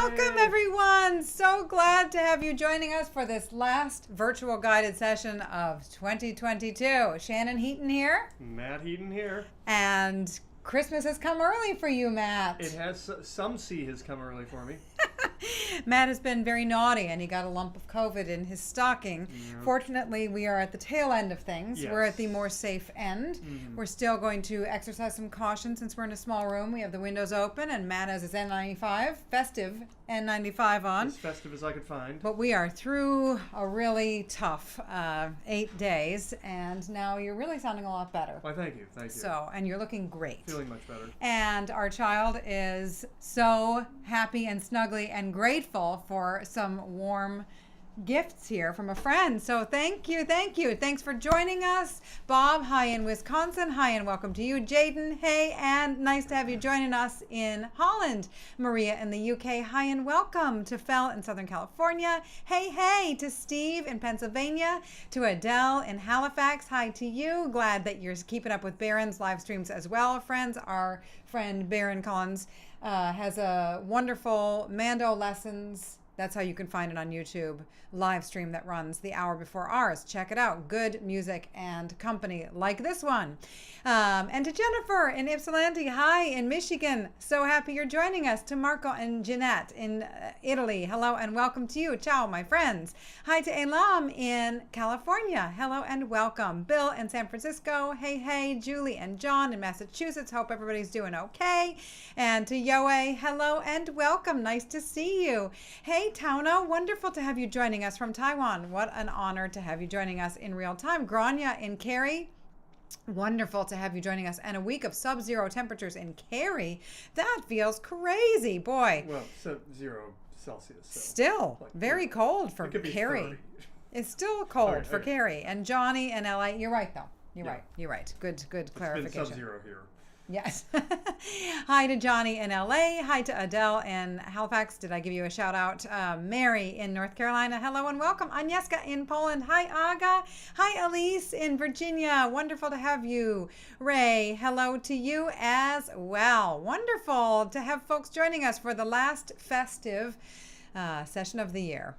Welcome, everyone. So glad to have you joining us for this last virtual guided session of 2022. Shannon Heaton here. Matt Heaton here. And Christmas has come early for you, Matt. It has. Some C has come early for me. Matt has been very naughty and he got a lump of COVID in his stocking. Yeah. Fortunately, we are at the tail end of things. Yes. We're at the more safe end. Mm-hmm. We're still going to exercise some caution since we're in a small room. We have the windows open and Matt has his N95, festive N95 on. As festive as I could find. But we are through a really tough 8 days and now you're really sounding a lot better. Why, thank you. Thank you. So, and you're looking great. Feeling much better. And our child is so happy and snuggly and grateful for some warm gifts here from a friend. So thank you. Thanks for joining us. Bob, hi in Wisconsin. Hi and welcome to you. Jaden, hey, and nice to have you joining us in Holland. Maria in the UK, hi and welcome. To Fel in Southern California. Hey, to Steve in Pennsylvania. To Adele in Halifax, hi to you. Glad that you're keeping up with Barron's live streams as well, friends. Our friend Barron Collins has a wonderful Mando lessons. That's how you can find it on YouTube. Live stream that runs the hour before ours. Check it out. Good music and company like this one. And to Jennifer in Ypsilanti, hi in Michigan. So happy you're joining us. To Marco and Jeanette in Italy, hello and welcome to you. Ciao, my friends. Hi to Elam in California. Hello and welcome. Bill in San Francisco. Hey. Julie and John in Massachusetts. Hope everybody's doing okay. And to Yoe, hello and welcome. Nice to see you. Hey, Tauno, wonderful to have you joining us from Taiwan. What an honor to have you joining us in real time. Grania in Cary, wonderful to have you joining us. And a week of sub-zero temperatures in Cary. That feels crazy, boy. Well, sub-zero Celsius. So still like very cold for it could be Cary. 30. It's still cold Okay. for Cary. And Johnny in LA, you're right though. You're Yeah. right. Good clarification. It's been sub-zero here. Yes. Hi to Johnny in LA. Hi to Adele in Halifax. Did I give you a shout out? Mary in North Carolina. Hello and welcome. Agnieszka in Poland. Hi, Aga. Hi, Elise in Virginia. Wonderful to have you. Ray, hello to you as well. Wonderful to have folks joining us for the last festive session of the year.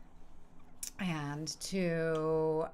And to,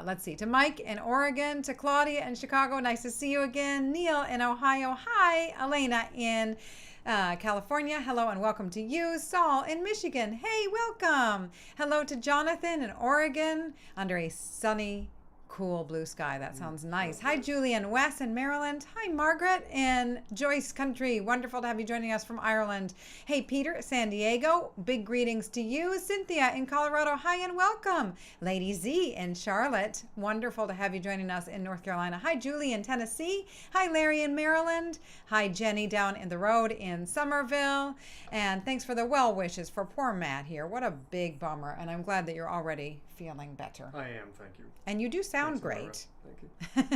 let's see, to Mike in Oregon, to Claudia in Chicago, nice to see you again. Neil in Ohio, hi. Elena in California, hello and welcome to you. Saul in Michigan, hey, welcome. Hello to Jonathan in Oregon, under a sunny, cool blue sky. That sounds nice. Hi, Julie and Wes in Maryland. Hi, Margaret in Joyce Country. Wonderful to have you joining us from Ireland. Hey, Peter, San Diego. Big greetings to you. Cynthia in Colorado. Hi and welcome. Lady Z in Charlotte. Wonderful to have you joining us in North Carolina. Hi, Julie in Tennessee. Hi, Larry in Maryland. Hi, Jenny down in the road in Somerville. And thanks for the well wishes for poor Matt here. What a big bummer. And I'm glad that you're already feeling better. I am, thank you. And you do sound Thanks, great. Thank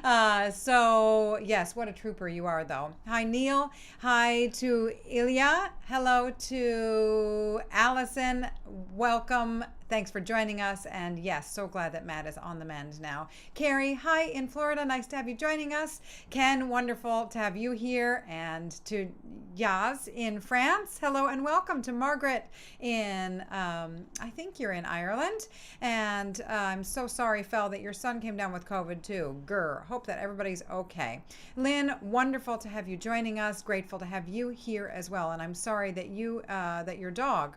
you. So, yes, what a trooper you are, though. Hi, Neil. Hi to Ilya. Hello to Allison. Welcome. Thanks for joining us. And yes, so glad that Matt is on the mend now. Carrie, hi in Florida. Nice to have you joining us. Ken, wonderful to have you here. And to Yaz in France. Hello and welcome. To Margaret in, I think you're in Ireland. And I'm so sorry, Fel, that your son came down with COVID too. Grr. Hope that everybody's okay. Lynn, wonderful to have you joining us. Grateful to have you here as well. And I'm sorry that you, that your dog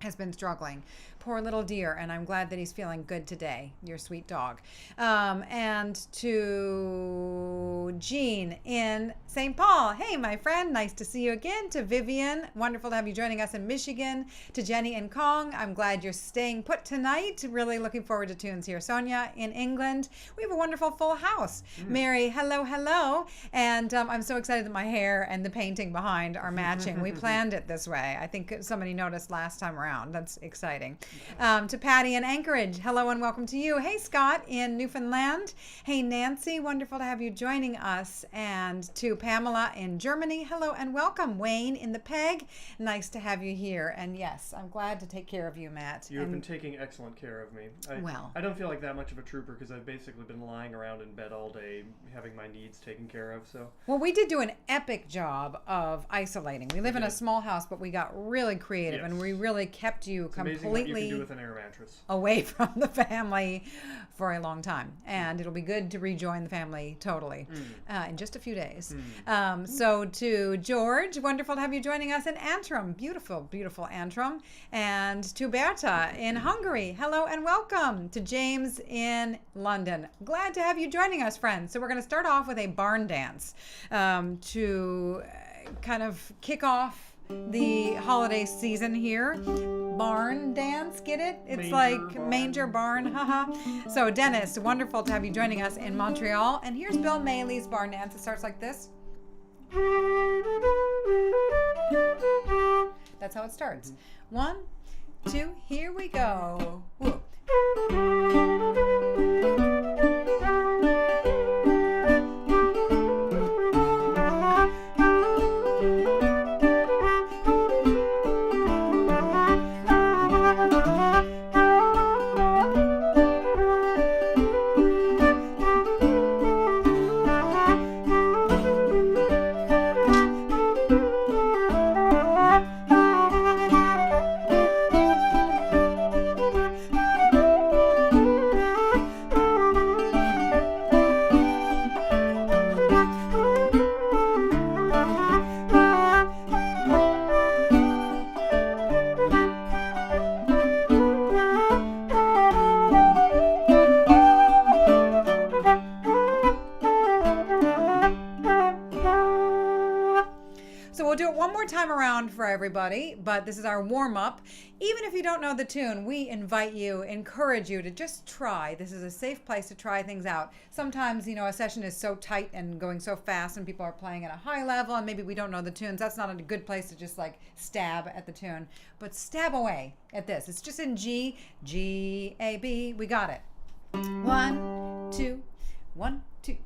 has been struggling. Poor little dear, and I'm glad that he's feeling good today, your sweet dog. And to Jean in St. Paul. Hey, my friend, nice to see you again. To Vivian, wonderful to have you joining us in Michigan. To Jenny in Kong, I'm glad you're staying put tonight. Really looking forward to tunes here. Sonia in England, we have a wonderful full house. Mary, hello. And I'm so excited that my hair and the painting behind are matching. We planned it this way. I think somebody noticed last time around. around. That's exciting. To Patty in Anchorage, hello and welcome to you. Hey, Scott in Newfoundland. Hey, Nancy, wonderful to have you joining us. And to Pamela in Germany, hello and welcome. Wayne in the Peg, nice to have you here. And yes, I'm glad to take care of you, Matt. You have been taking excellent care of me. I don't feel like that much of a trooper because I've basically been lying around in bed all day having my needs taken care of. So well, we did do an epic job of isolating. We live in a small house, but we got really creative and we really kept you completely amazing what you can do with an air mattress. Away from the family for a long time. And it'll be good to rejoin the family totally in just a few days. So to George, wonderful to have you joining us in Antrim. Beautiful, beautiful Antrim. And to Berta in Hungary, hello and welcome. To James in London, glad to have you joining us, friends. So we're going to start off with a barn dance to kind of kick off the holiday season here. Barn dance, get it? It's manger barn, haha. So Dennis, wonderful to have you joining us in Montreal. And here's Bill Malley's barn dance. It starts like this. That's how it starts. 1, 2, here we go. Whoop. For everybody, but this is our warm-up. Even if you don't know the tune, we encourage you to just try. This is a safe place to try things out. Sometimes, a session is so tight and going so fast and people are playing at a high level and maybe we don't know the tunes. That's not a good place to just stab at the tune, but stab away at this. It's just in G, G, A, B. We got it. 1, 2, 1, 2.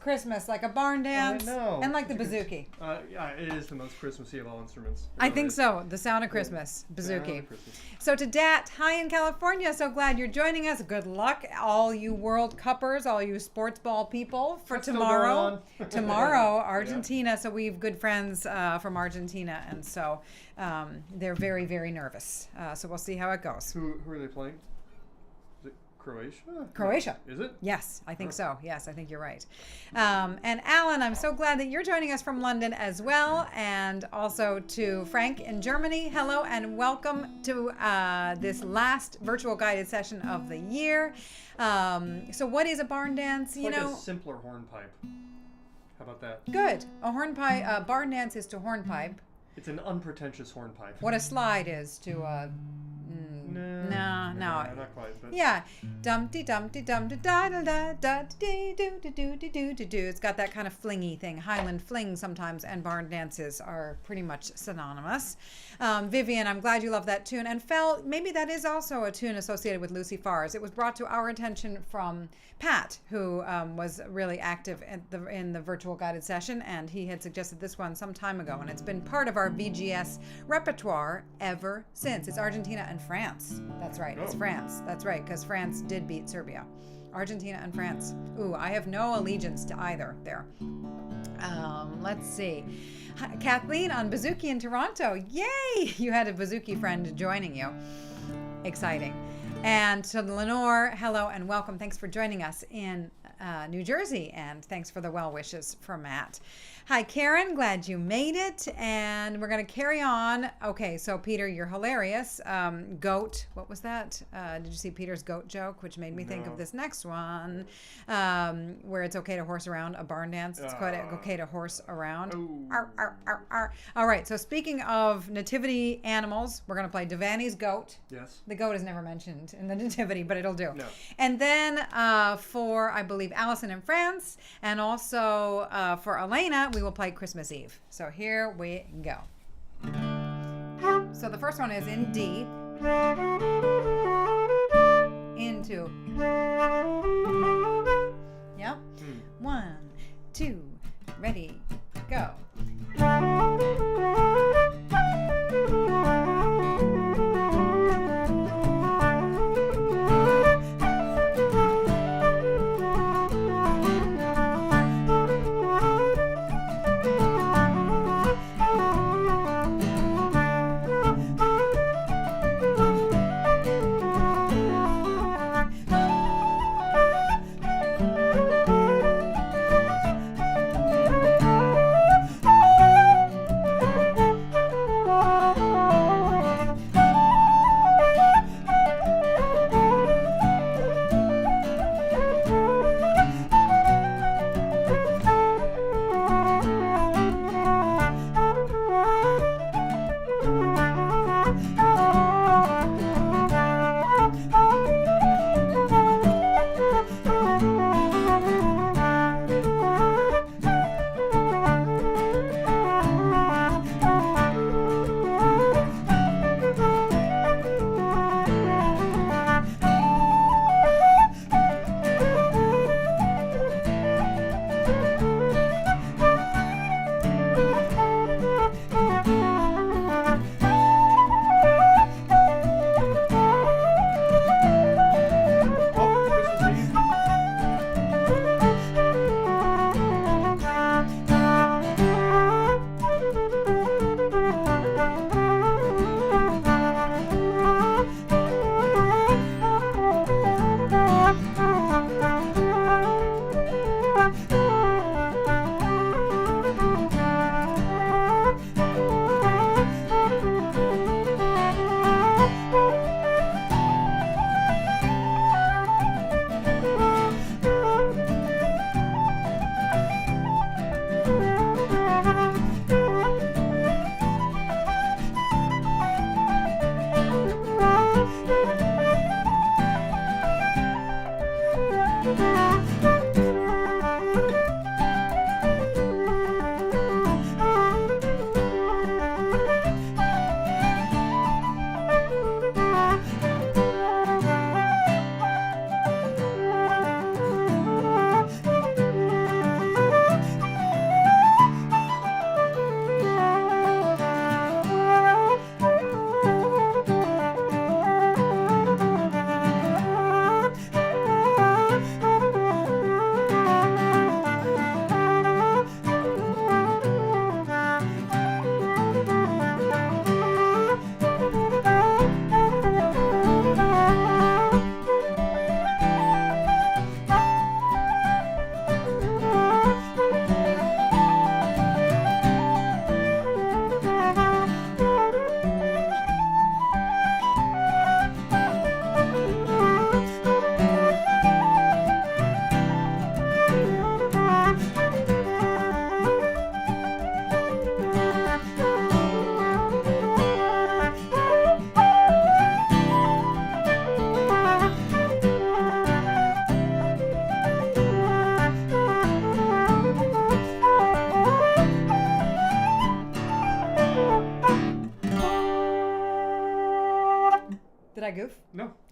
Christmas, like a barn dance, and like the bouzouki. Yeah, it is the most Christmassy of all instruments. I think so. The sound of Christmas, bouzouki. So to Dat, hi in California. So glad you're joining us. Good luck, all you World Cuppers, all you sports ball people for tomorrow. Tomorrow, Argentina. Yeah. So we have good friends from Argentina, and so they're very, very nervous. So we'll see how it goes. Who are they playing? Croatia. Is it? Yes, I think so. Yes, I think you're right. And Alan, I'm so glad that you're joining us from London as well. And also to Frank in Germany. Hello and welcome to this last virtual guided session of the year. So what is a barn dance? It's like a simpler hornpipe. How about that? Good. A hornpipe, barn dance is to hornpipe. It's an unpretentious hornpipe. What a slide is to no, not quite. But yeah, dumpty dumpty dum da da da da da dee do do do do do do. It's got that kind of flingy thing. Highland fling sometimes, and barn dances are pretty much synonymous. Vivian, I'm glad you love that tune. And Fel, maybe that is also a tune associated with Lucy Farr's. It was brought to our attention from Pat, who was really active in the virtual guided session, and he had suggested this one some time ago, and it's been part of our VGS repertoire ever since. It's Argentina and France. That's right. It's France. That's right, because France did beat Serbia. Argentina and France. Ooh, I have no allegiance to either there. Let's see. Kathleen on Bouzouki in Toronto. Yay! You had a Bouzouki friend joining you. Exciting. And to Lenore, hello and welcome. Thanks for joining us in New Jersey, and thanks for the well wishes for Matt. Hi, Karen. Glad you made it. And we're going to carry on. Okay, so Peter, you're hilarious. Goat. What was that? Did you see Peter's goat joke, which made me think of this next one, where it's okay to horse around a barn dance. It's quite okay to horse around. Arr, arr, arr, arr. All right, so speaking of nativity animals, we're going to play Devanney's goat. Yes. The goat is never mentioned in the nativity, but it'll do. No. And then for, I believe, Allison in France, and also for Elena, we will play Christmas Eve. So here we go. So the first one is in D, into. Yep. 1, 2, ready, go.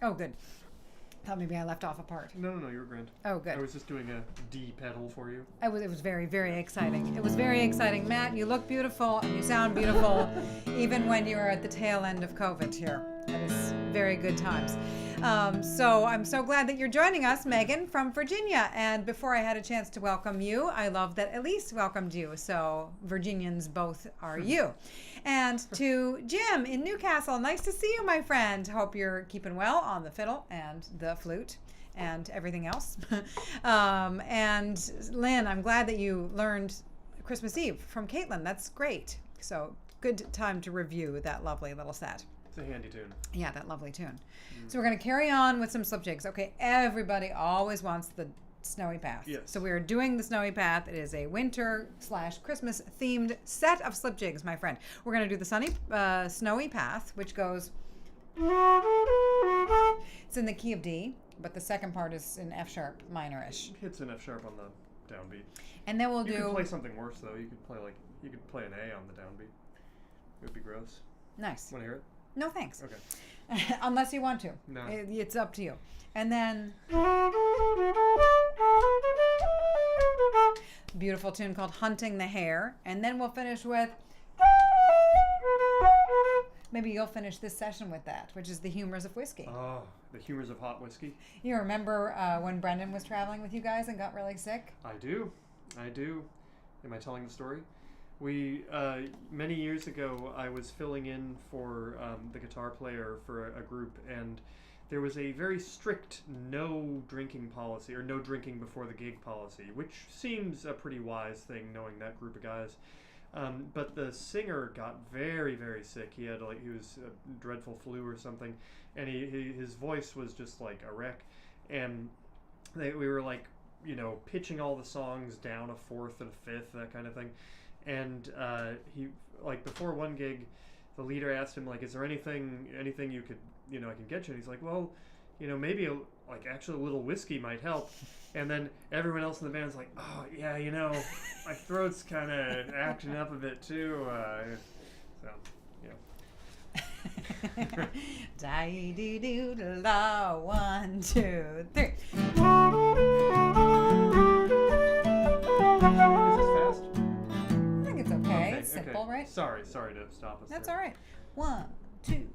Oh, good. Thought maybe I left off a part. No, you were grand. Oh, good. I was just doing a D pedal for you. It was very, very exciting. It was very exciting. Matt, you look beautiful and you sound beautiful, even when you are at the tail end of COVID here. It is very good times. So I'm so glad that you're joining us, Megan from Virginia. And before I had a chance to welcome you, I love that Elise welcomed you. So Virginians both are you. And to Jim in Newcastle, nice to see you, my friend. Hope you're keeping well on the fiddle and the flute and everything else. And Lynn, I'm glad that you learned Christmas Eve from Caitlin. That's great. So good time to review that lovely little set. It's a handy tune. Yeah, that lovely tune. So we're going to carry on with some slip jigs. Okay, everybody always wants the Snowy Path. Yes. So we are doing the Snowy Path. It is a winter/Christmas themed set of slip jigs, my friend. We're going to do the Snowy Path, which goes... It's in the key of D, but the second part is in F sharp minor-ish. Hits an F sharp on the downbeat. And then You could play something worse though. You could play an A on the downbeat. It would be gross. Nice. Want to hear it? No, thanks. Okay. Unless you want to. No. It's up to you. And then beautiful tune called Hunting the Hare. And then we'll finish with, maybe you'll finish this session with that, which is the Humours of Whiskey. Oh, the Humours of Hot Whiskey. You remember when Brendan was traveling with you guys and got really sick? I do. Am I telling the story? We, many years ago, I was filling in for the guitar player for a group, and there was a very strict no drinking policy, or no drinking before the gig policy, which seems a pretty wise thing, knowing that group of guys. But the singer got very, very sick. He was a dreadful flu or something, and his voice was just like a wreck. And we were like, pitching all the songs down a fourth and a fifth, that kind of thing. And he, like, before one gig, the leader asked him, like, is there anything you could, I can get you? And he's like, well, maybe actually a little whiskey might help. And then everyone else in the band's like, oh yeah, my throat's kind of acting up a bit too. So, Da-dee-doo-da-la, 1, 2, 3. Is this fast? I think it's okay. It's simple, okay. right? Sorry to stop us. That's there. all right. 1, 2.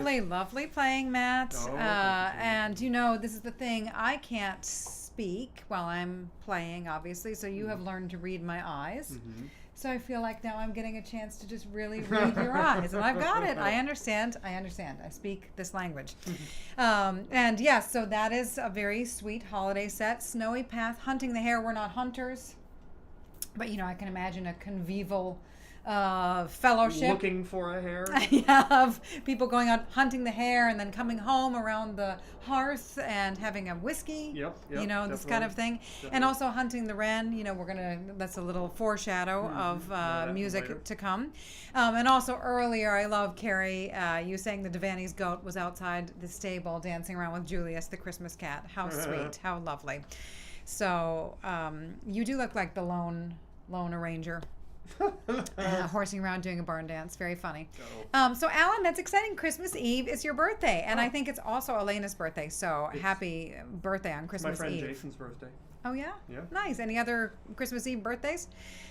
lovely, lovely playing, Matt. Oh, thank you. And you know, this is the thing. I can't speak while I'm playing, obviously. So you have learned to read my eyes. Mm-hmm. So I feel like now I'm getting a chance to just really read your eyes, and I've got it. I understand. I speak this language. And yes, so that is a very sweet holiday set. Snowy Path, Hunting the Hare. We're not hunters, but you know, I can imagine a convivial fellowship. Looking for a hare. Yeah, of people going out hunting the hare and then coming home around the hearth and having a whiskey. Yep, you know, this kind of thing. Definitely. And also hunting the wren. You know, that's a little foreshadow of later. music to come. And also earlier, I love, Carrie, you saying the Devanney's goat was outside the stable dancing around with Julius, the Christmas cat. How sweet, how lovely. So you do look like the lone arranger. Horsing around doing a barn dance. Very funny. So Alan, that's exciting. Christmas Eve is your birthday, and I think it's also Elena's birthday, so happy birthday on Christmas My friend Eve. Jason's birthday. Oh yeah? Yeah. Nice. Any other Christmas Eve birthdays?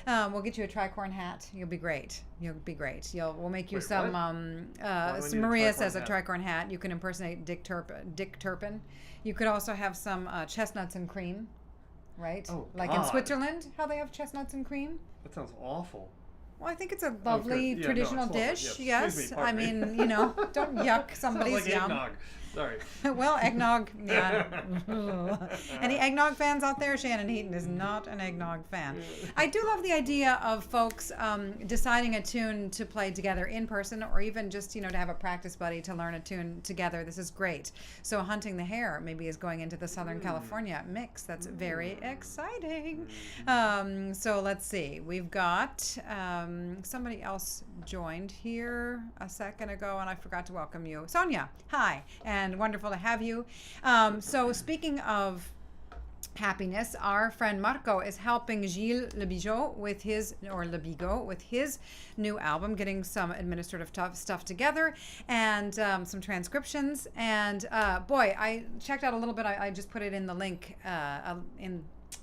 We'll get you a tricorn hat. You'll be great. We'll make you Wait, some what? Maria Tricorn says a hat? tricorn hat. You can impersonate Dick Turpin. You could also have some chestnuts and cream, right? Oh, like in God. Switzerland, how they have chestnuts and cream. That sounds awful. Well, I think it's a lovely good. Yeah, traditional no, it's lovely. dish. Yes. Yes, Excuse me, I pardon me. mean, you know, don't yuck Sounds somebody's like yum. eggnog. Sorry. Well, eggnog, yeah. Any eggnog fans out there? Shannon Heaton is not an eggnog fan. I do love the idea of folks deciding a tune to play together in person, or even just, you know, to have a practice buddy to learn a tune together. This is great. So Hunting the Hare maybe is going into the Southern California mix. That's very exciting. So let's see. We've got somebody else joined here a second ago, and I forgot to welcome you. Sonia, hi, and wonderful to have you. So speaking of happiness, our friend Marco is helping Gilles Lebigot with his new album, getting some administrative stuff together and some transcriptions. And boy, I checked out a little bit. I just put it in the link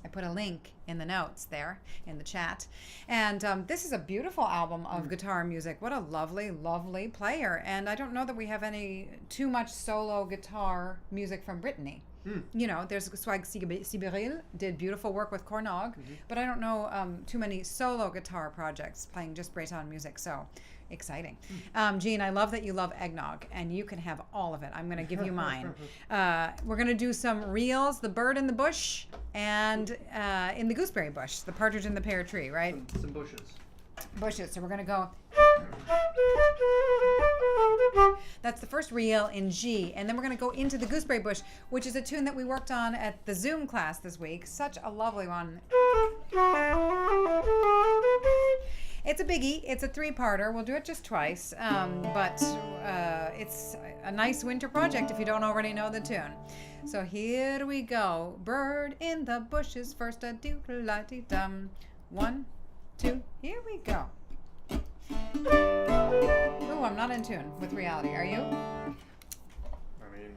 I put a link in the notes there in the chat. And this is a beautiful album of guitar music. What a lovely, lovely player. And I don't know that we have too much solo guitar music from Brittany. You know, there's Swag Sibiril did beautiful work with Cornog, but I don't know too many solo guitar projects playing just Breton music. So exciting. Jean, I love that you love eggnog, and you can have all of it. I'm going to give you mine. We're going to do some reels, the bird in the bush, and in the gooseberry bush, the partridge in the pear tree, right? Some bushes. Bushes. So we're going to go. That's the first reel in G, and then we're going to go into the gooseberry bush, which is a tune that we worked on at the Zoom class this week. Such a lovely one. It's a biggie. It's a three-parter. We'll do it just twice, but it's a nice winter project if you don't already know the tune. So here we go. Bird in the bushes, first a doodle-la-dee-dum. 1, 2, here we go. Ooh, I'm not in tune with reality. Are you? I mean,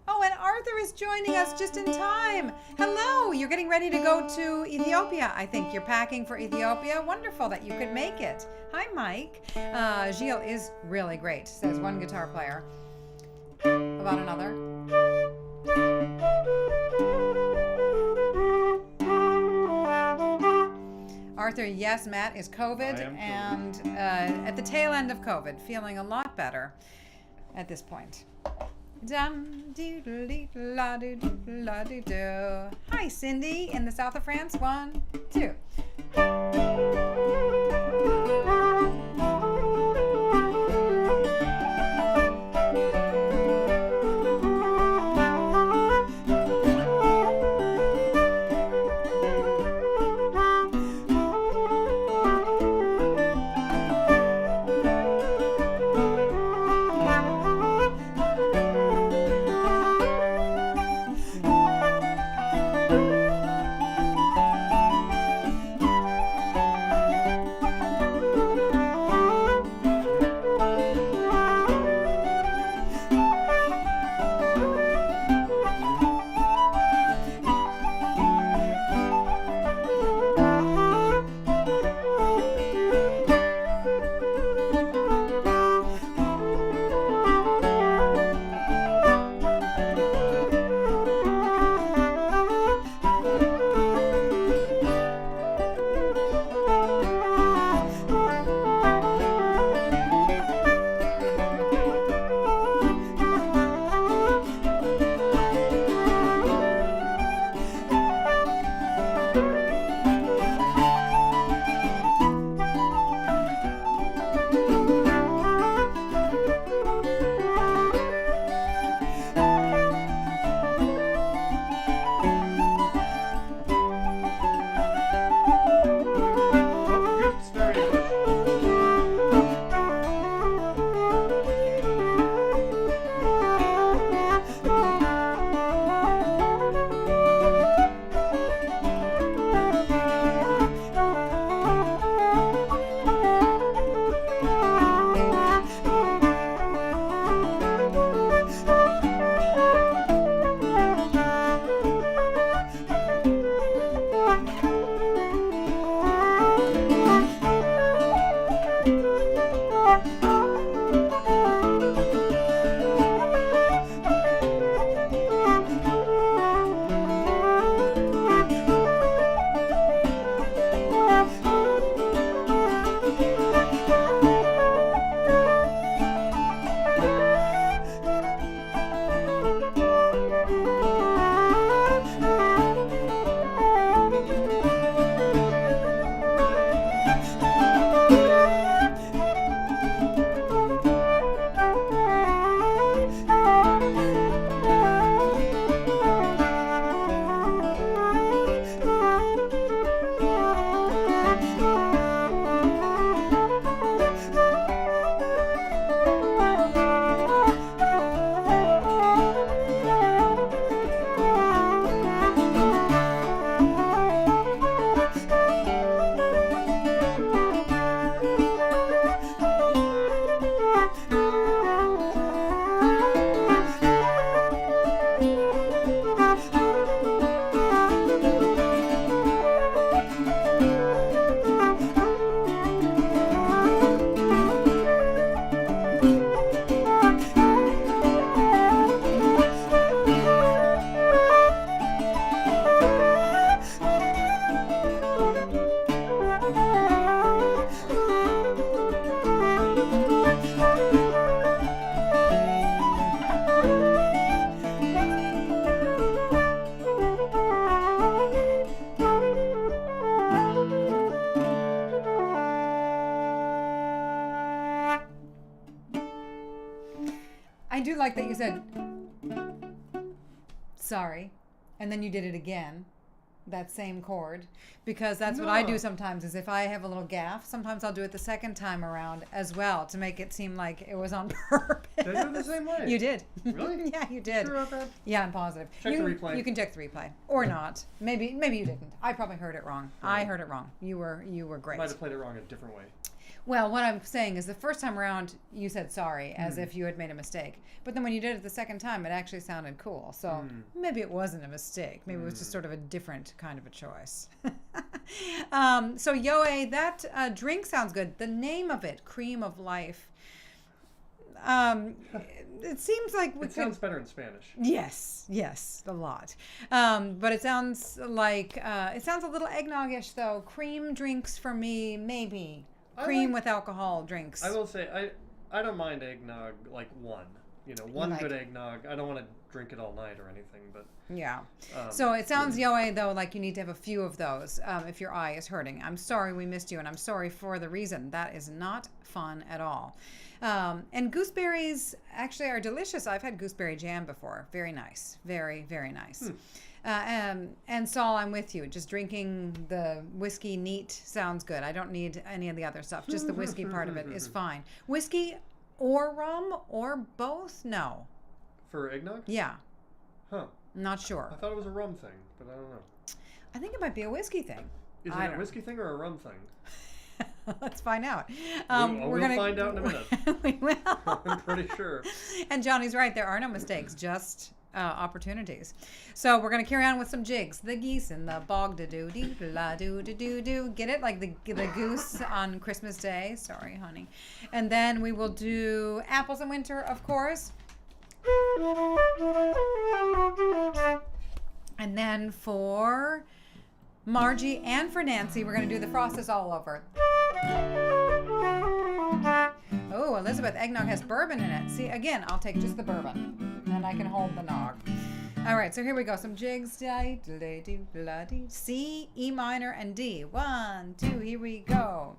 Oh, and Arthur is joining us just in time. Hello, you're getting ready to go to Ethiopia. I think you're packing for Ethiopia. Wonderful that you could make it. Hi, Mike. Gilles is really great, says one guitar player. About another. Arthur, yes, Matt is COVID, I am and at the tail end of COVID, feeling a lot better at this point. Dum doodle la doodle la doodle. Hi, Cindy in the south of France. 1, 2. sorry, and then you did it again, that same chord, because that's what I do sometimes. Is if I have a little gaffe, sometimes I'll do it the second time around as well to make it seem like it was on purpose. Did I do it the same way? You did. Really? Yeah, you did. Sure about that? Yeah, I'm positive. Check the replay. You can check the replay or not. Maybe you didn't. I probably heard it wrong. I heard it wrong. You were great. Might have played it wrong a different way. Well, what I'm saying is the first time around you said sorry as if you had made a mistake. But then when you did it the second time, it actually sounded cool. So maybe it wasn't a mistake. Maybe it was just sort of a different kind of a choice. So Yoe, that drink sounds good. The name of it, Cream of Life. It seems like it sounds better in Spanish. Yes, a lot. But it sounds like it sounds a little eggnoggish though. Cream drinks for me, maybe. Cream with alcohol drinks. I will say I don't mind eggnog like one. One like good eggnog. I don't want to drink it all night or anything, but yeah. So it sounds, Yoe, though, like you need to have a few of those if your eye is hurting. I'm sorry we missed you, and I'm sorry for the reason. That is not fun at all. And gooseberries actually are delicious. I've had gooseberry jam before. Very nice. Very, very nice. And Saul, I'm with you. Just drinking the whiskey neat sounds good. I don't need any of the other stuff. Just the whiskey part of it is fine. Whiskey or rum or both? No. For eggnog? Yeah. Huh. Not sure. I thought it was a rum thing, but I don't know. I think it might be a whiskey thing. Is it a whiskey thing or a rum thing? Let's find out. We'll find out in a minute. We will. I'm pretty sure. And Johnny's right. There are no mistakes, just opportunities. So we're going to carry on with some jigs. The geese in the bog, da-doo-dee-la-doo-doo-doo-doo. Get it? Like the goose on Christmas Day. Sorry, honey. And then we will do apples in winter, of course. And then for Margie and for Nancy, we're going to do the Frost is All Over. Oh, Elizabeth, eggnog has bourbon in it. See, again, I'll take just the bourbon, and I can hold the nog. All right, so here we go. Some jigs. C, E minor, and D. 1, 2, here we go.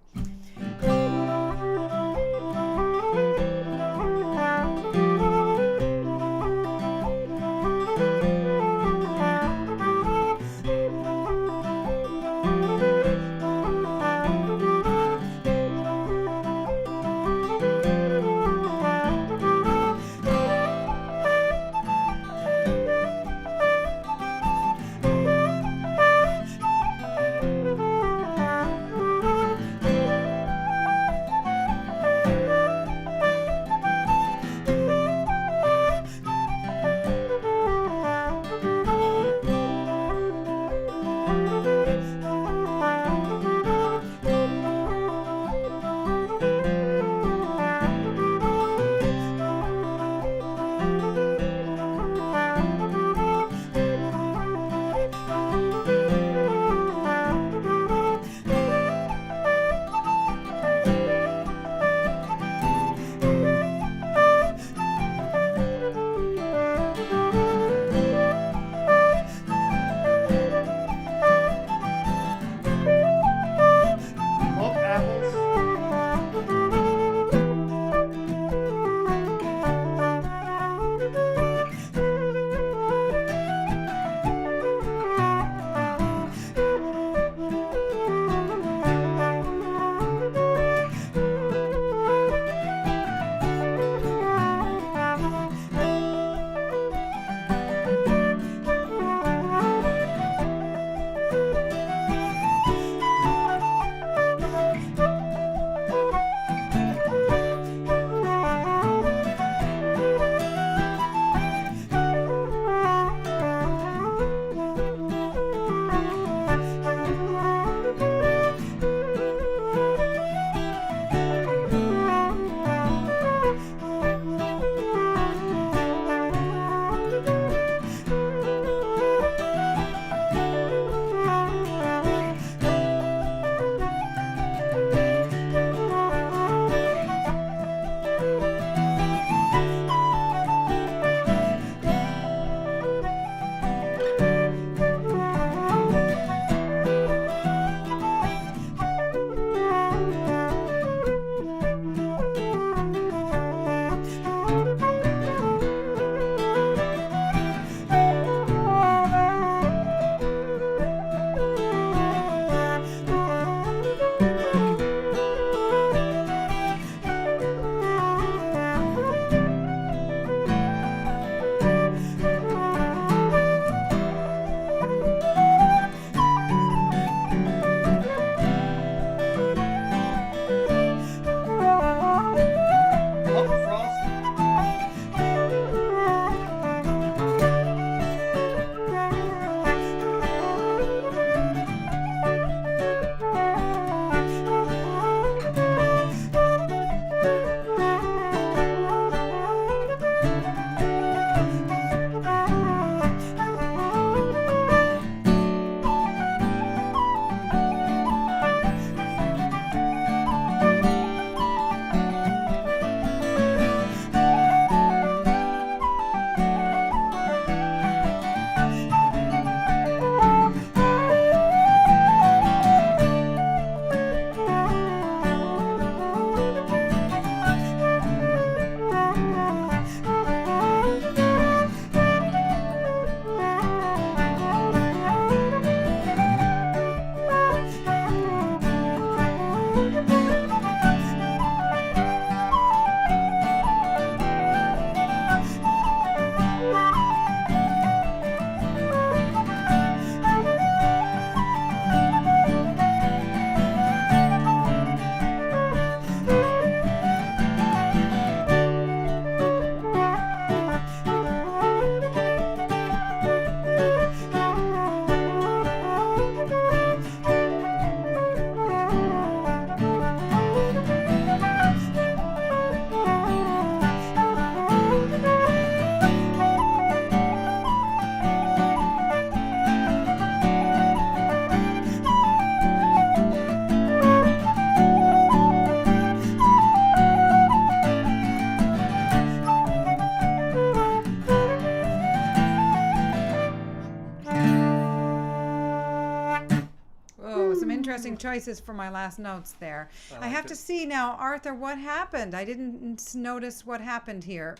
interesting choices for my last notes there. I like have it. to see now, Arthur, what happened? I didn't notice what happened here.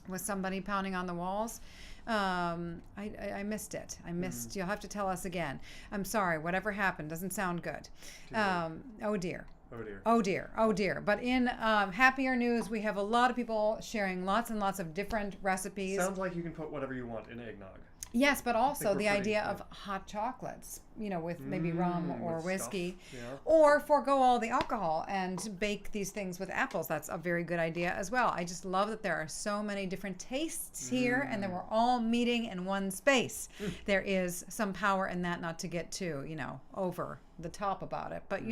Was somebody pounding on the walls? I missed it. I missed. You'll have to tell us again. I'm sorry. Whatever happened doesn't sound good. Oh dear. Oh dear. Oh dear. Oh dear. But in happier news, we have a lot of people sharing lots and lots of different recipes. Sounds like you can put whatever you want in eggnog. Yes, but also we're the pretty- idea yeah. of hot chocolates, with maybe rum or with whiskey, stuff, yeah. or forego all the alcohol and bake these things with apples. That's a very good idea as well. I just love that there are so many different tastes here and that we're all meeting in one space. There is some power in that, not to get too, over the top about it, but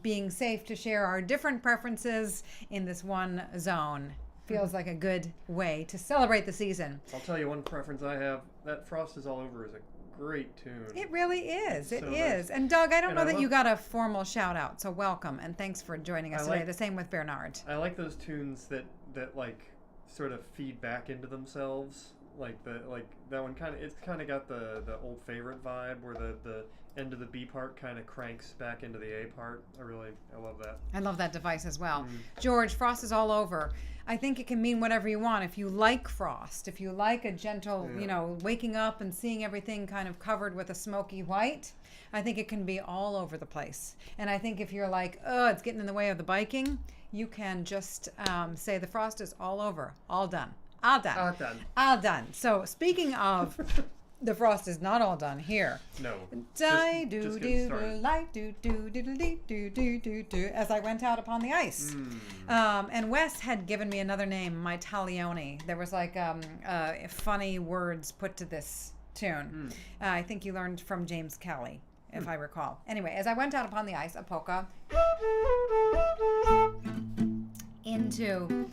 being safe to share our different preferences in this one zone feels like a good way to celebrate the season. I'll tell you one preference I have. That Frost is All Over is a great tune. It really is. It so is. nice. And Doug, I don't And know I that love- you got a formal shout out, so welcome and thanks for joining us I today. like- The same with Bernard. I like those tunes that like sort of feed back into themselves. Like that one it's kind of got the old favorite vibe where the end of the B part kind of cranks back into the A part. I love that. I love that device as well. George, Frost is All Over. I think it can mean whatever you want. If you like frost, if you like a gentle, waking up and seeing everything kind of covered with a smoky white, I think it can be all over the place. And I think if you're like, oh, it's getting in the way of the biking, you can just say the frost is all over, all done. All done. All done. All done. So speaking of, the frost is not all done here. No. Die Just do getting do started. light do do do do do do do do as I went out upon the ice. And Wes had given me another name, my Taglione. There was like funny words put to this tune. I think you learned from James Kelly, if I recall. Anyway, as I went out upon the ice, a polka into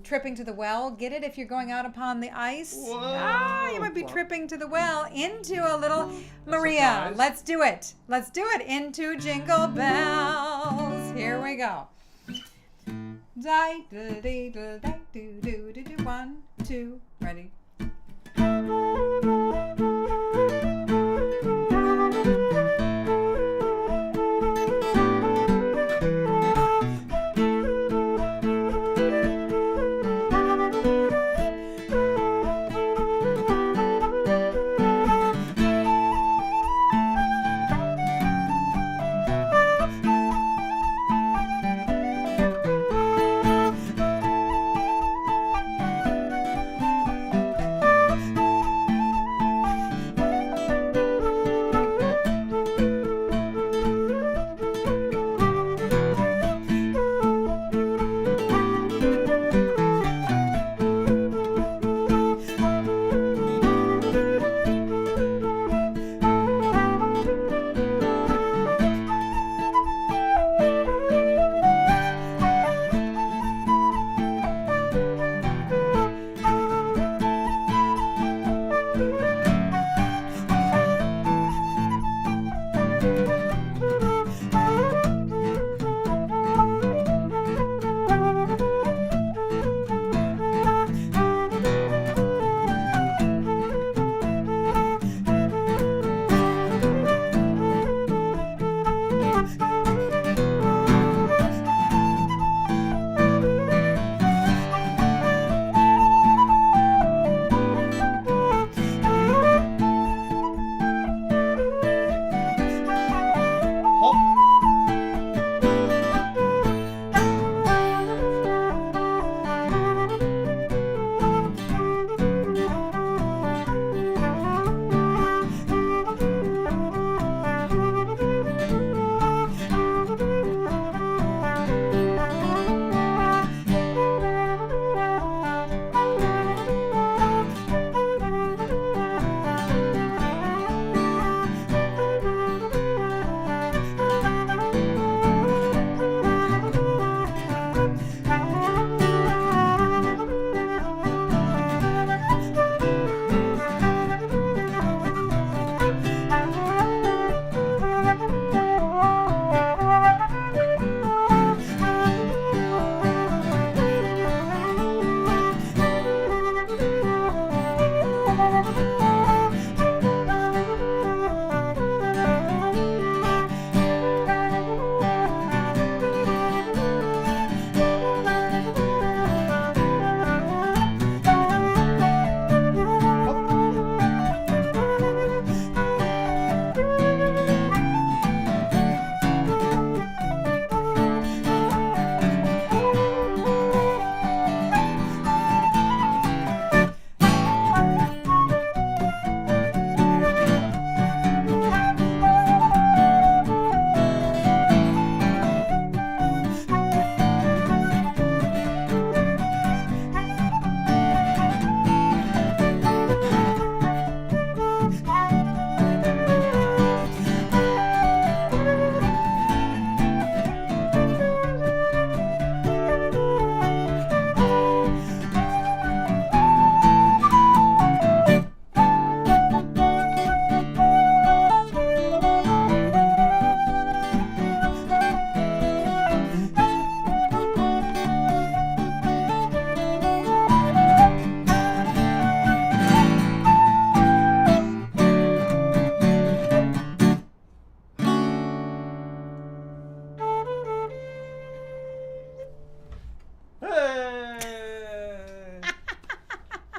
tripping to the well. Get it if you're going out upon the ice? Whoa. You might be tripping to the well into a little Maria. surprise. Let's do it. Let's do it into Jingle Bells. Here we go. Die-da-dee-da-dee-do-do-do-do. 1, 2, ready.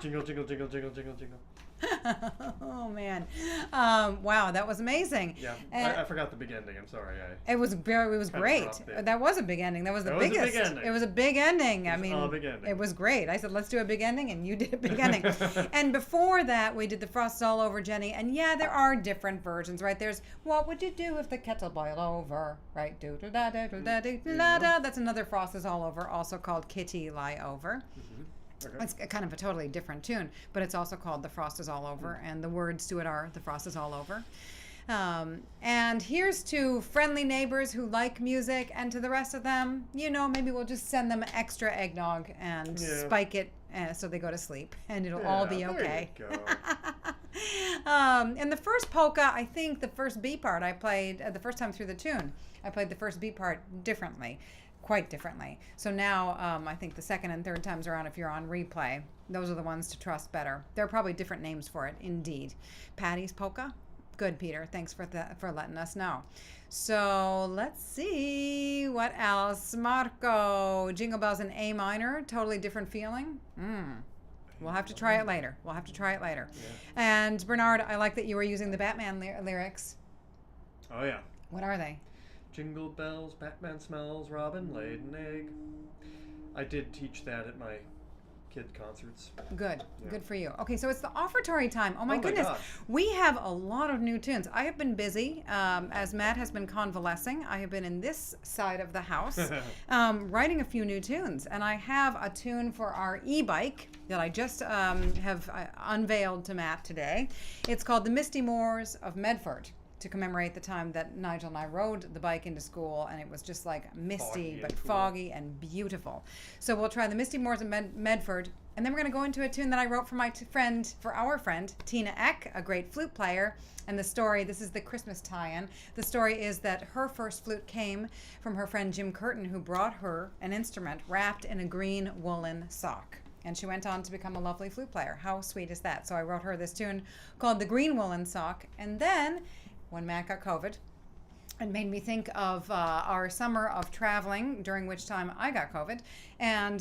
Jingle, jingle, jingle, jingle, jingle, jingle. Oh man, wow, that was amazing. Yeah, And I forgot the big ending. I'm sorry. it was great. dropped it. That was a big ending. That was the That was a big biggest. ending. It was a big ending. I was mean, a big ending. it was great. I said, let's do a big ending, and you did a big ending. And before that, we did the Frost is All Over, Jenny. And yeah, there are different versions, right? There's What Would You Do If the Kettle Boiled Over, right? Do da da da da da da da. That's another Frost is All Over, also called Kitty Lie Over. Okay. It's kind of a totally different tune, but it's also called The Frost is All Over, and the words to it are The Frost is All Over. And here's to friendly neighbors who like music, and to the rest of them, maybe we'll just send them extra eggnog and spike it so they go to sleep, and it'll all be okay. There you go. And the first polka, I think the first beat part I played, the first time through the tune, I played the first beat part differently. Quite differently. So now I think the second and third times around, if you're on replay, those are the ones to trust better. There are probably different names for it, indeed. Patty's polka? Good, Peter. Thanks for letting us know. So let's see what else. Marco, Jingle Bells in A minor, totally different feeling. We'll have to try it later. Yeah. And Bernard, I like that you were using the Batman lyrics. Oh yeah. What are they? Jingle bells, Batman smells, Robin laid an egg. I did teach that at my kid concerts. Good. Yeah. Good for you. Okay, so it's the offertory time. Oh my Oh my goodness. gosh. We have a lot of new tunes. I have been busy. As Matt has been convalescing, I have been in this side of the house writing a few new tunes. And I have a tune for our e-bike that I just have unveiled to Matt today. It's called The Misty Moors of Medford, to commemorate the time that Nigel and I rode the bike into school, and it was just like misty but foggy and beautiful. So we'll try the Misty Moors of Medford, and then we're going to go into a tune that I wrote for our friend Tina Eck, a great flute player. And the story, this is the Christmas tie-in. The story is that her first flute came from her friend Jim Curtin, who brought her an instrument wrapped in a green woolen sock. And she went on to become a lovely flute player. How sweet is that? So I wrote her this tune called The Green Woolen Sock. And then when Matt got COVID, it made me think of our summer of traveling, during which time I got COVID. And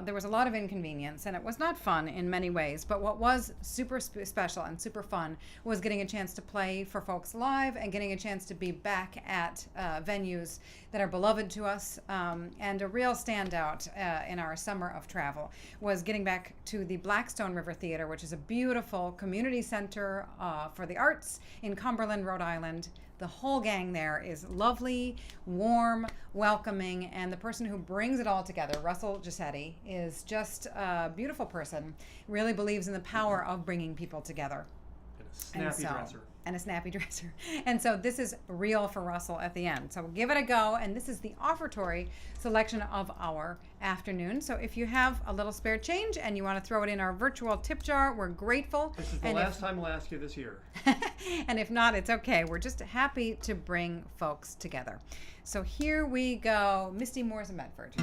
there was a lot of inconvenience, and it was not fun in many ways. But what was super special and super fun was getting a chance to play for folks live, and getting a chance to be back at venues that are beloved to us. And a real standout in our summer of travel was getting back to the Blackstone River Theater, which is a beautiful community center for the arts in Cumberland, Rhode Island. The whole gang there is lovely, warm, welcoming, and the person who brings it all together, Russell Giuseppe, is just a beautiful person, really believes in the power of bringing people together. And a snappy dresser. And a snappy dresser. And so this is real for Russell at the end. So give it a go. And this is the Offertory selection of our afternoon. So if you have a little spare change and you want to throw it in our virtual tip jar, we're grateful. This is the last time we'll ask you this year. And if not, it's okay. We're just happy to bring folks together. So here we go. Misty Moors of Medford.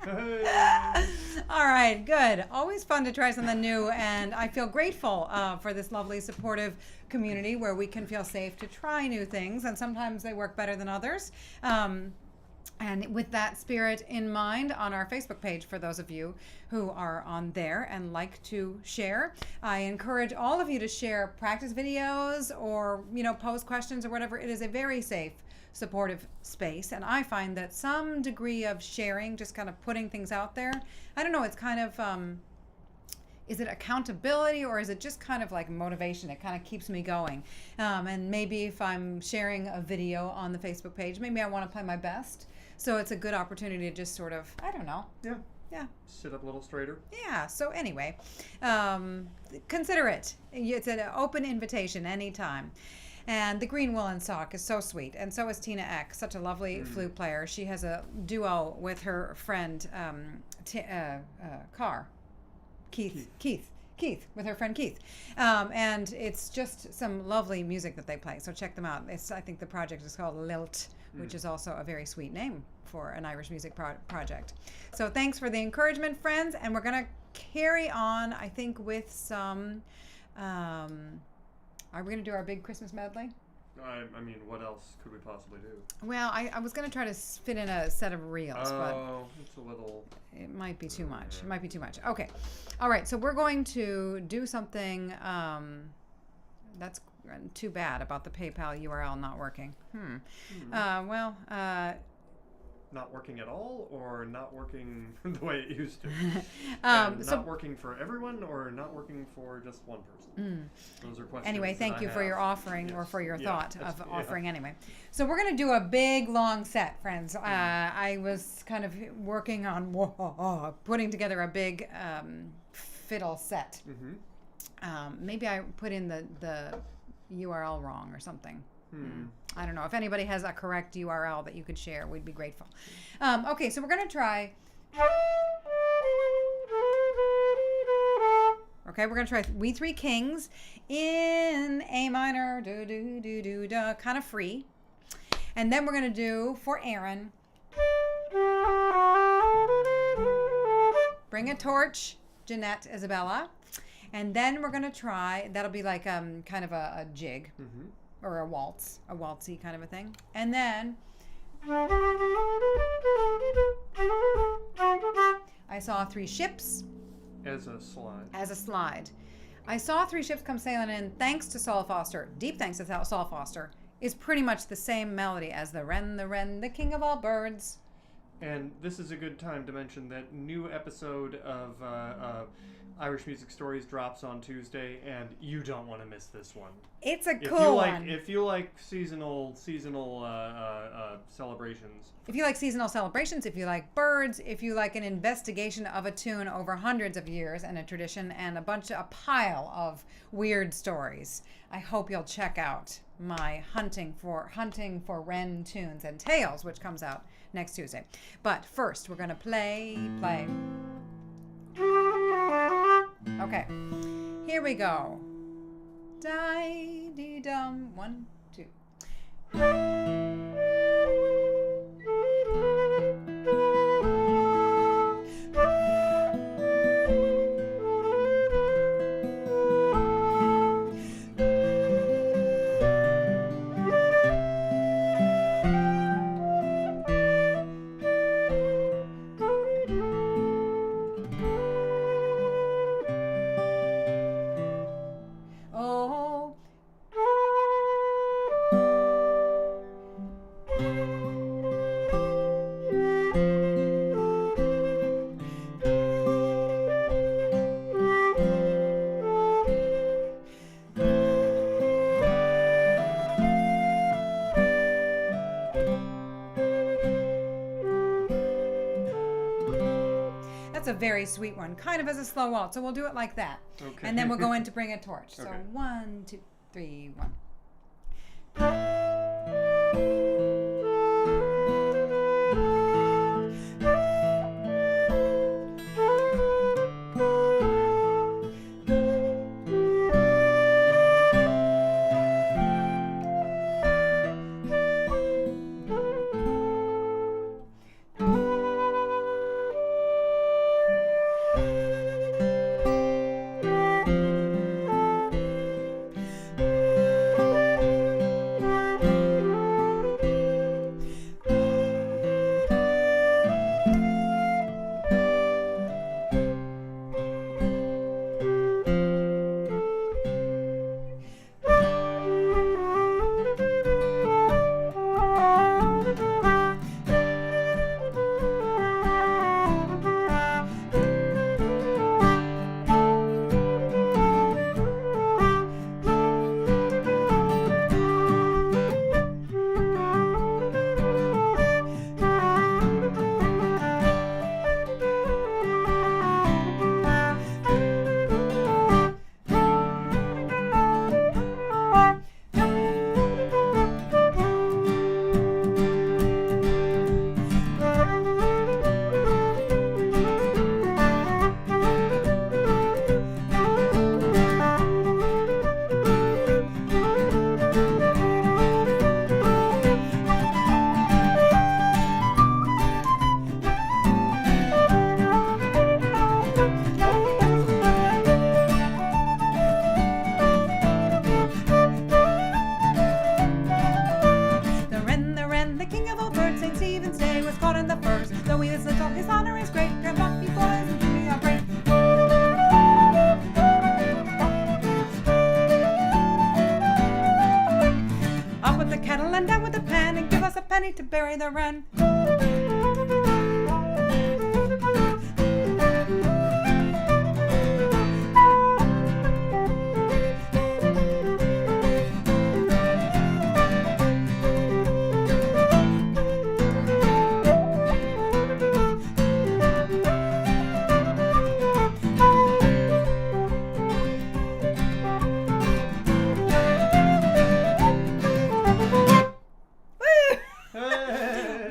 All right, good. Always fun to try something new, and I feel grateful for this lovely, supportive community where we can feel safe to try new things, and sometimes they work better than others. And with that spirit in mind, on our Facebook page, for those of you who are on there and like to share, I encourage all of you to share practice videos or, pose questions or whatever. It is a very safe, supportive space. And I find that some degree of sharing, just kind of putting things out there, I don't know, it's kind of, is it accountability or is it just kind of like motivation? It kind of keeps me going. And maybe if I'm sharing a video on the Facebook page, maybe I want to play my best. So it's a good opportunity to just sort of, I don't know. Yeah. Sit up a little straighter. Yeah. So anyway, consider it. It's an open invitation anytime. And the green woolen sock is so sweet. And so is Tina Eck, such a lovely flute player. She has a duo with her friend, Keith, with her friend Keith. And it's just some lovely music that they play. So check them out. I think the project is called Lilt, which is also a very sweet name for an Irish music project. So thanks for the encouragement, friends. And we're going to carry on, I think, with some... are we going to do our big Christmas medley? I mean, what else could we possibly do? Well, I was going to try to fit in a set of reels, but it's a little... It might be too much. It might be too much. Okay. All right. So we're going to do something that's too bad about the PayPal URL not working. Not working at all, or not working the way it used to? Not working for everyone, or not working for just one person? Those are questions. Anyway, thank you for your offering, or for your thought of offering anyway. So we're going to do a big, long set, friends. I was kind of working on putting together a big fiddle set. Maybe I put in the URL wrong or something. I don't know. If anybody has a correct URL that you could share, we'd be grateful. Okay, so we're going to try... Okay, we're going to try We Three Kings in A minor, do, kind of free. And then we're going to do, for Aaron, Bring a Torch, Jeanette, Isabella. And then we're going to try, that'll be like kind of a jig. Or a waltzy kind of a thing. And then I saw three ships. As a slide. I saw three ships come sailing in, thanks to Saul Foster. Deep thanks to Saul Foster. Is pretty much the same melody as the Wren, the king of all birds. And this is a good time to mention that new episode of Irish Music Stories drops on Tuesday, and you don't want to miss this one. It's a cool one. If you like seasonal celebrations. If you like seasonal celebrations, if you like birds, if you like an investigation of a tune over hundreds of years and a tradition and a pile of weird stories, I hope you'll check out my hunting for Wren tunes and tales, which comes out next Tuesday. But first, we're going to play. Okay, here we go. Die-dee-dum, 1, 2. A very sweet one, kind of as a slow waltz. So we'll do it like that. Okay. And then we'll go in to Bring a Torch. So okay. 1, 2, 3, 1. away the wren.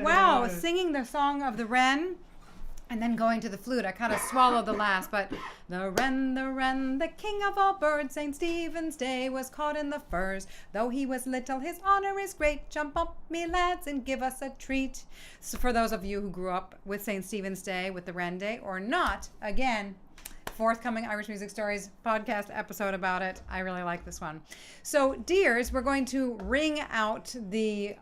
Wow, singing the song of the wren and then going to the flute. I kind of swallowed the last, but the wren, the king of all birds, St. Stephen's Day was caught in the furs. Though he was little, his honor is great. Jump up, me lads, and give us a treat. So for those of you who grew up with St. Stephen's Day, with the Wren Day, or not, again, forthcoming Irish Music Stories podcast episode about it. I really like this one. So, dears, we're going to ring out the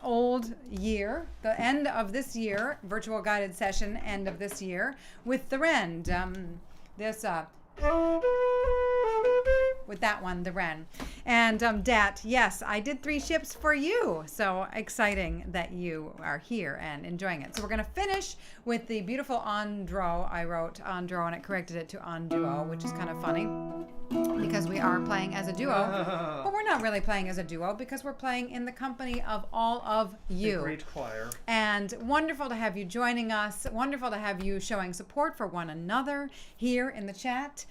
old year, the end of this year, virtual guided session, end of this year, with the Wren. With that one, the Wren. And Dat, yes, I did 3 ships for you. So exciting that you are here and enjoying it. So we're going to finish with the beautiful Andro. I wrote Andro and it corrected it to Anduo, which is kind of funny because we are playing as a duo. But we're not really playing as a duo because we're playing in the company of all of you. A great choir. And wonderful to have you joining us. Wonderful to have you showing support for one another here in the chat,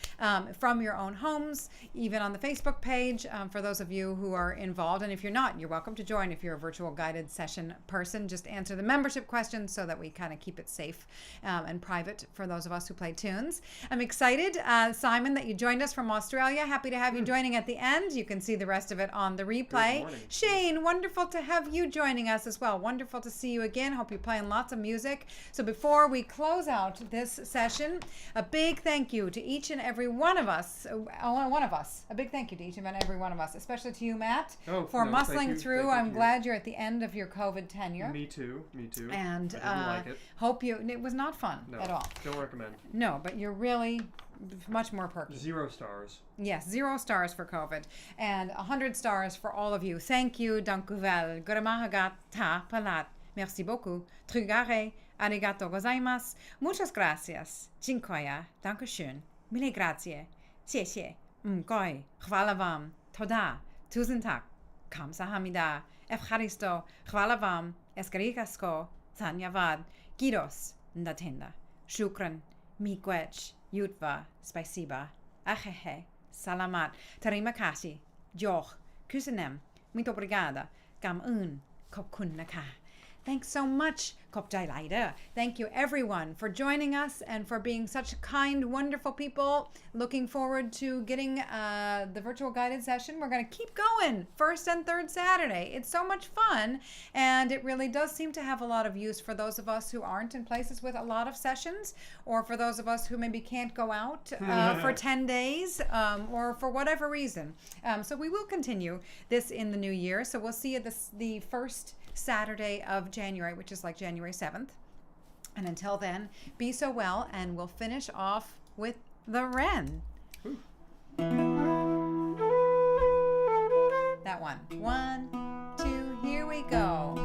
from your own homes, even on the Facebook page, for those of you who are involved. And if you're not, you're welcome to join. If you're a virtual guided session person, just answer the membership questions so that we kind of keep it safe and private for those of us who play tunes. I'm excited, Simon, that you joined us from Australia. Happy to have you joining at the end. You can see the rest of it on the replay. Good morning. Shane, wonderful to have you joining us as well. Wonderful to see you again. Hope you're playing lots of music. So before we close out this session, a big thank you to each and every one of us. A big thank you to each and every one of us, especially to you, Matt, for muscling through. I'm glad you're at the end of your COVID tenure. Me too. And I didn't like it. hope you. It was not fun at all. Don't recommend. No, but you're really much more perky. 0 stars. Yes, 0 stars for COVID and 100 stars for all of you. Thank you, dankuvel, guramahagat palat, merci beaucoup, trugare, arigato gozaimasu, muchas gracias, dziękuję, dankeschön, mille grazie, 谢谢, mkoi, chwala wam, toda, tusen tak, kamsahamnida, evcharisto, chwala wam, eskarikasko, zanyavad, giros, ndatenda, shukran, miigwech, Jutva, spasiba, ahehe, salamat, terima kasih, joch, kusanem, muito obrigada, kam khop kunนะคะ. Thanks so much, khop jai laida. Thank you everyone for joining us and for being such kind, wonderful people. Looking forward to getting the virtual guided session. We're going to keep going, first and third Saturday. It's so much fun, and it really does seem to have a lot of use for those of us who aren't in places with a lot of sessions, or for those of us who maybe can't go out for 10 days, or for whatever reason. So we will continue this in the new year. So we'll see you the first Saturday of January, which is like January 7th. And until then, be so well, and we'll finish off with the Wren. Ooh. That one. 1, 2, here we go.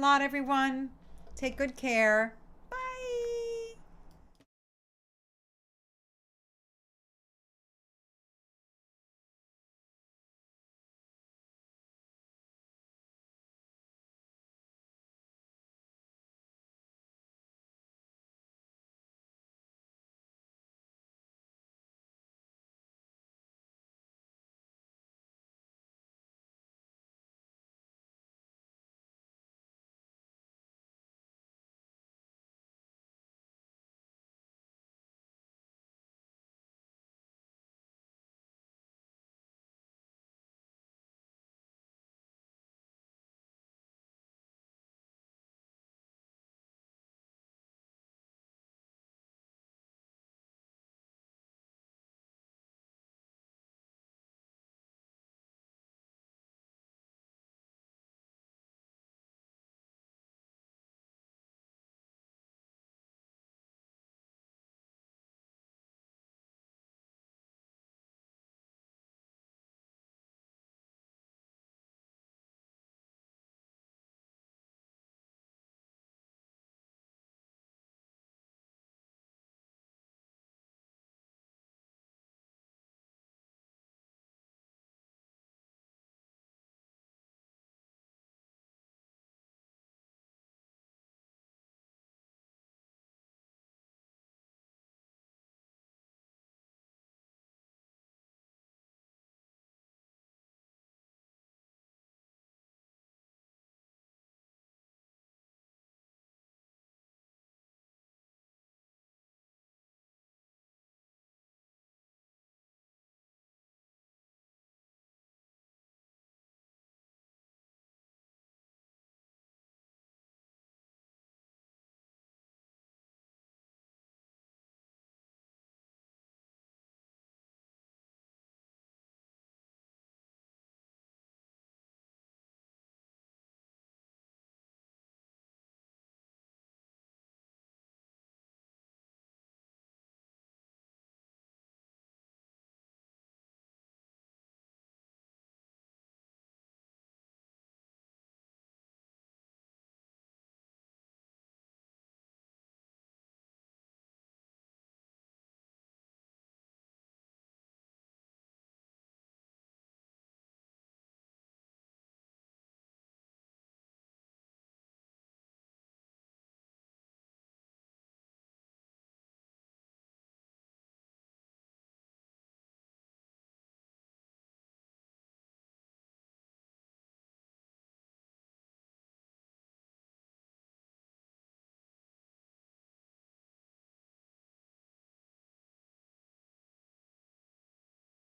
lot, everyone. Take good care.